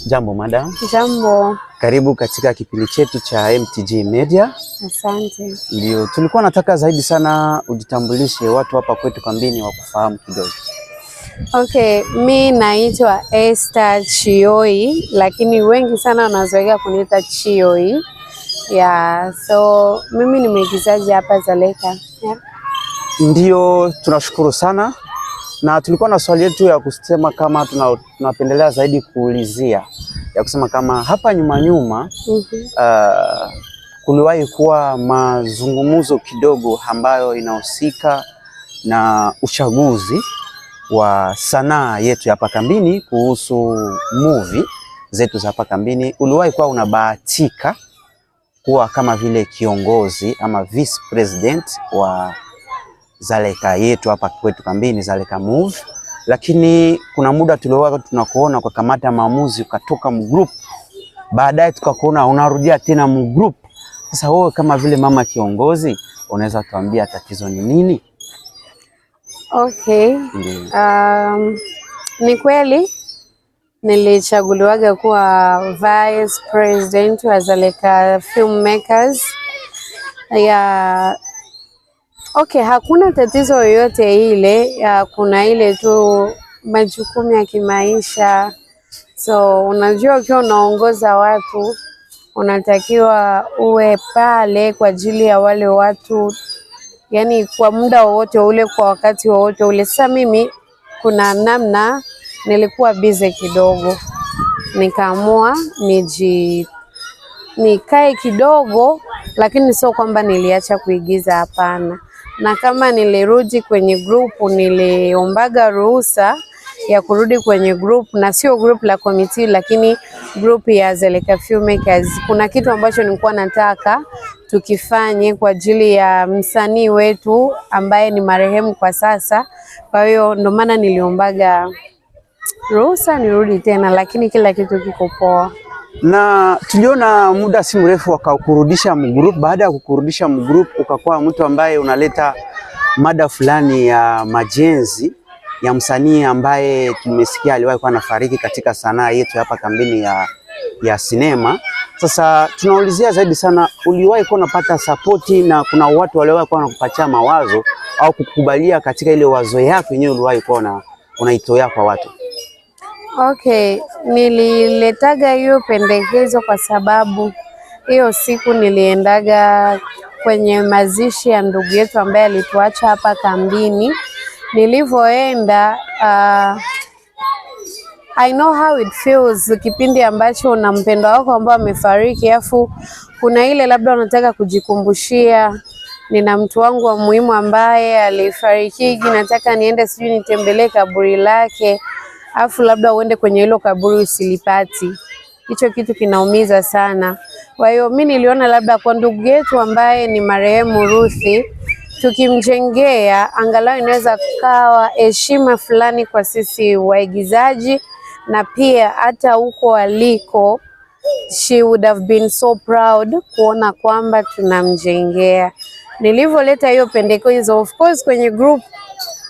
Jambo madam. Jambo. Karibu katika kipindi chetu cha MTG Media. Asante. Ndio, tulikuwa nataka zaidi sana ujitambulishe, watu hapa kwetu kambini wakufahamu kidogo. Okay, mi naitwa Esther Chioi, lakini wengi sana wanazoea kuniita Chioi. So mimi ni mwigizaji hapa Dzaleka. Ndio, tunashukuru sana. Na tulikuwa na swali yetu ya kusema kama tunapendelea zaidi kuulizia ya kusema kama hapa nyuma kuliwahi kuwa mazungumzo kidogo ambayo inahusika na uchaguzi wa sanaa yetu hapa kambini kuhusu movie zetu za hapa kambini. Uliwahi kuwa unabahatika kuwa kama vile kiongozi ama vice president wa Dzaleka yetu hapa kwetu kambini, Dzaleka Movie, lakini kuna muda tuliwaga tunakuona kwa kamata maamuzi ukatoka mgroup, baadaye tukakuona unarudia tena mgroup. Sasa wewe kama vile mama kiongozi, unaweza tuambia tatizo ni nini? Okay. Ni kweli nilichaguliwaga kuwa vice president wa Dzaleka Filmmakers. Okay, hakuna tatizo yoyote ile, kuna ile tu majukumu ya kimaisha. So unajua ukiwa unaongoza watu unatakiwa uwe pale kwa ajili ya wale watu, yani kwa muda wowote ule, kwa wakati wowote ule. Sasa mimi kuna namna nilikuwa busy kidogo, nikaamua nikae kidogo, lakini sio kwamba niliacha kuigiza, hapana. Na kama nilirudi kwenye group, niliombaga ruhusa ya kurudi kwenye group, na sio group la committee, lakini group ya Dzaleka Filmmakers. Kuna kitu ambacho nilikuwa nataka tukifanye kwa ajili ya msanii wetu ambaye ni marehemu kwa sasa. Kwa hiyo ndio maana niliombaga ruhusa nirudi tena, lakini kila kitu kiko poa. Na tuliona muda si mrefu wakakurudisha mgroup. Baada ya kukurudisha mgroup, ukakuwa mtu ambaye unaleta mada fulani ya majenzi ya msanii ambaye tumesikia aliwahi kuwa anafariki katika sanaa yetu hapa kambini ya sinema. Sasa tunaulizia zaidi sana, uliwahi kuwa unapata sapoti na kuna watu waliwahi kuwa wanakupatia mawazo au kukubalia katika ile wazo yako yenyewe uliwahi kuwa unaitoa kwa watu? Okay, nililetaga hiyo pendekezo kwa sababu hiyo siku niliendaga kwenye mazishi ya ndugu yetu ambaye alituacha hapa kambini. Nilivyoenda, I know how it feels kipindi ambacho una mpendwa wako ambao amefariki, afu kuna ile labda unataka kujikumbushia, nina mtu wangu wa muhimu ambaye alifariki, nataka niende sijui nitembelee kaburi lake, afu labda uende kwenye hilo kaburi usilipati. Hicho kitu kinaumiza sana. Kwa hiyo mimi niliona labda kwa ndugu yetu ambaye ni marehemu Ruthi, tukimjengea angalau inaweza kawa heshima fulani kwa sisi waigizaji, na pia hata huko aliko she would have been so proud kuona kwamba tunamjengea. Nilivyoleta hiyo pendekezo, of course kwenye group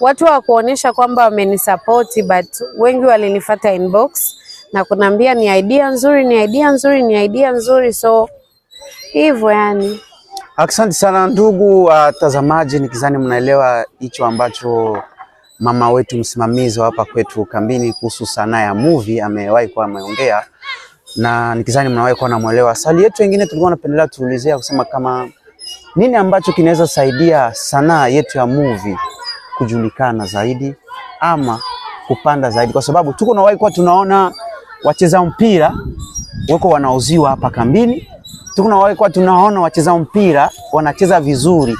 watu wa kuonesha kwamba wamenisupport, but wengi walinifuata inbox na kunambia ni idea nzuri, ni idea nzuri, ni idea nzuri. So hivyo yani. Asante sana ndugu watazamaji, nikizani mnaelewa hicho ambacho mama wetu msimamizi hapa kwetu kambini kuhusu sanaa ya movie amewahi kuwa ameongea, na nikizani mnawahi kuwa namuelewa. Swali yetu nyingine tulikuwa tunapendelea tuulizia kusema kama nini ambacho kinaweza saidia sanaa yetu ya movie kujulikana zaidi ama kupanda zaidi, kwa sababu tuko nawahi kuwa tunaona wacheza mpira wako wanauziwa hapa kambini. Tuko nawahi kuwa tunaona wacheza mpira wanacheza vizuri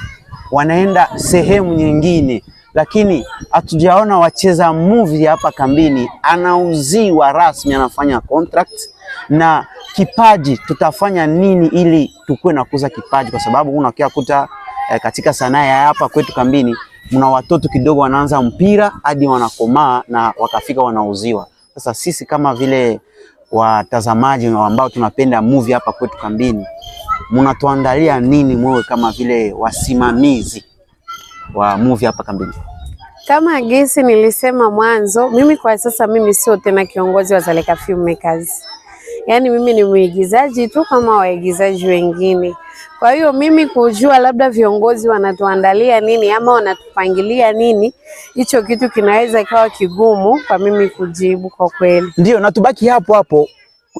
wanaenda sehemu nyingine, lakini hatujaona wacheza movie hapa kambini anauziwa rasmi, anafanya contract na kipaji. Tutafanya nini ili tukue na kuza kipaji? Kwa sababu unakia kuta katika sanaa ya hapa kwetu kambini mna watoto kidogo wanaanza mpira hadi wanakomaa na wakafika wanauziwa. Sasa sisi kama vile watazamaji ambao tunapenda movie hapa kwetu kambini, mnatuandalia nini mwewe kama vile wasimamizi wa movie hapa kambini? Kama gisi nilisema mwanzo, mimi kwa sasa mimi sio tena kiongozi wa Dzaleka Filmmakers. yani mimi ni mwigizaji tu kama waigizaji wengine. Kwa hiyo mimi kujua labda viongozi wanatuandalia nini ama wanatupangilia nini, hicho kitu kinaweza ikawa kigumu kwa mimi kujibu kwa kweli. Ndio, na tubaki hapo hapo.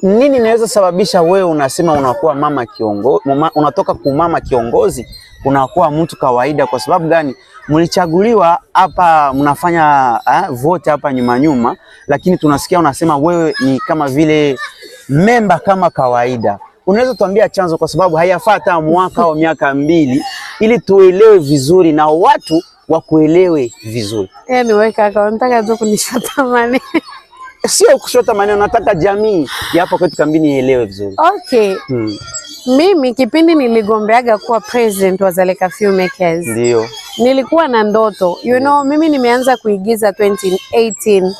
Nini inaweza sababisha wewe unasema unakuwa mama kiongozi, unatoka kumama kiongozi unakuwa mtu kawaida? Kwa sababu gani? Mlichaguliwa hapa, mnafanya vote hapa nyuma, lakini tunasikia unasema wewe ni kama vile memba kama kawaida. Unaweza tuambia chanzo? Kwa sababu hayafaa hata mwaka au miaka 2 ili tuelewe vizuri na watu wakuelewe vizuri. Yaani wewe kaka unataka tu kunishota maneno. Sio kushota maneno, nataka jamii ya hapa kwetu Kambini ielewe vizuri. Okay. Mimi kipindi niligombeaga kuwa president wa Dzaleka Filmmakers. Ndio. Nilikuwa na ndoto. You know, mimi nimeanza kuigiza 2018.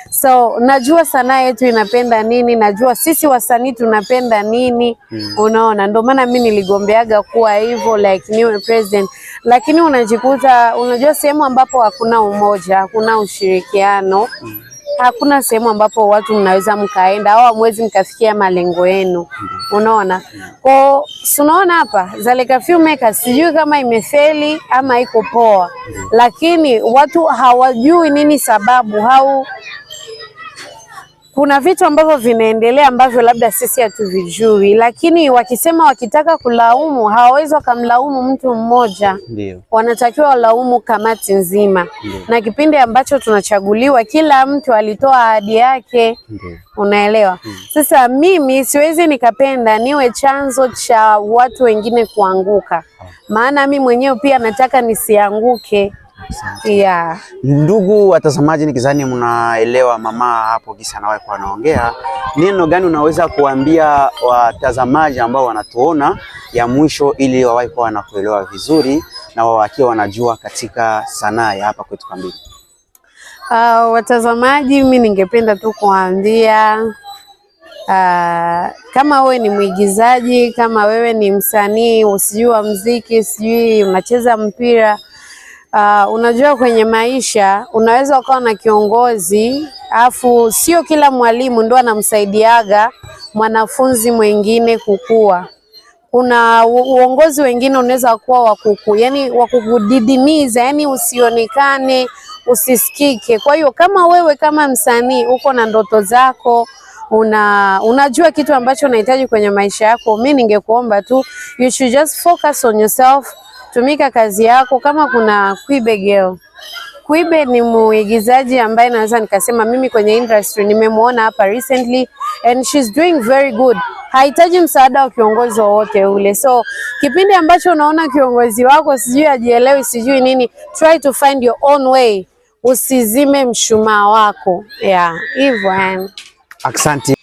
So najua sanaa yetu inapenda nini, najua sisi wasanii tunapenda nini. Unaona, ndio maana mimi niligombeaga kuwa hivyo like niwe president. Lakini unajikuta unajua sehemu ambapo hakuna umoja, hakuna ushirikiano, hakuna sehemu ambapo watu mnaweza mkaenda au hamwezi mkafikia malengo yenu. Unaona? Kwa unaona hapa Dzaleka Filmmakers sijui kama imefeli ama iko poa. Lakini watu hawajui nini sababu au kuna vitu ambavyo vinaendelea ambavyo labda sisi hatuvijui, lakini wakisema wakitaka kulaumu hawawezi kumlaumu mtu mmoja. Ndio. Wanatakiwa walaumu kamati nzima. Na kipindi ambacho tunachaguliwa kila mtu alitoa ahadi yake. Ndio. Unaelewa? Sasa mimi siwezi nikapenda niwe chanzo cha watu wengine kuanguka. Maana mimi mwenyewe pia nataka nisianguke. Yeah. Ndugu watazamaji, nikizani mnaelewa mama hapo kisa nawe kwa anaongea. Neno gani unaweza kuambia watazamaji ambao wanatuona ya mwisho ili wawahi kuwa wanakuelewa vizuri na wakiwa wanajua katika sanaa ya hapa kwetu Kambini? Watazamaji, mimi ningependa tu kuambia kama wewe ni mwigizaji, kama wewe ni msanii, usijua muziki, sijui unacheza mpira, unajua kwenye maisha unaweza ukawa na kiongozi afu sio kila mwalimu ndo anamsaidiaga mwanafunzi mwingine kukua. Kuna uongozi wengine unaweza kuwa yani wakukudidimiza, yani usionekane, usisikike. Kwa hiyo kama wewe kama msanii uko na ndoto zako, unajua kitu ambacho unahitaji kwenye maisha yako, mimi ningekuomba tu you should just focus on yourself. Tumika kazi yako. Kama kuna Kwibe girl, Kwibe ni muigizaji ambaye naweza nikasema mimi kwenye industry nimemuona hapa recently and she's doing very good. Hahitaji msaada wa kiongozi wowote ule. So kipindi ambacho unaona kiongozi wako sijui ajielewi sijui nini, try to find your own way. Usizime mshumaa wako. Yeah, hivyo yani. Asante.